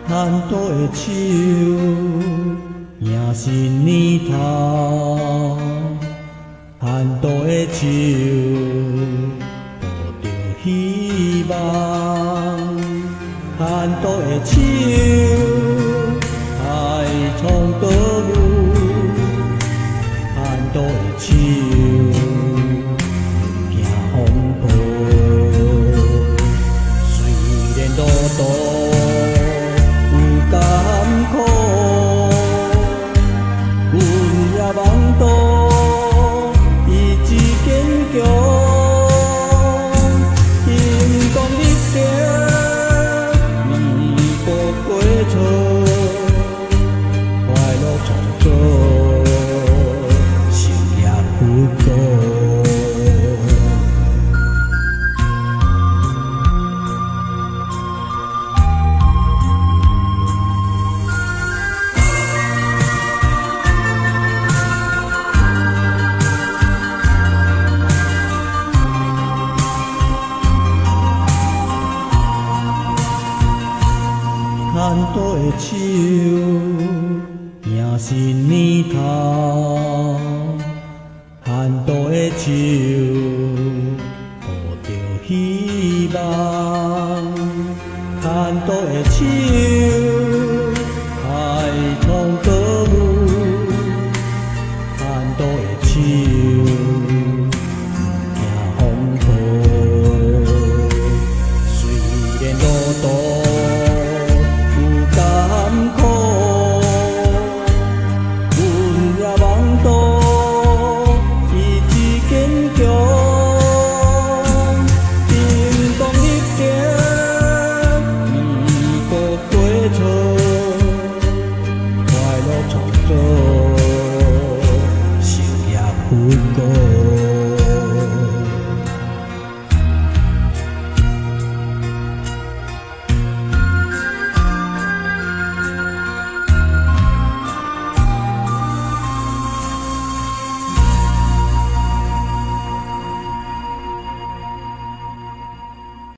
牵倒的手，迎新年头。牵倒的手，抱着希望。牵倒的手，爱从倒舞。牵倒的手，行风波。虽然路途甘苦，阮也望到意志坚强，行动力定，面部过错，快乐创造，成也不过。牵倒的手，迎新年头。牵倒的手，抱着希望。牵倒的手，爱从倒舞。牵倒的手，行风波。虽然路途快乐创造，成也不过。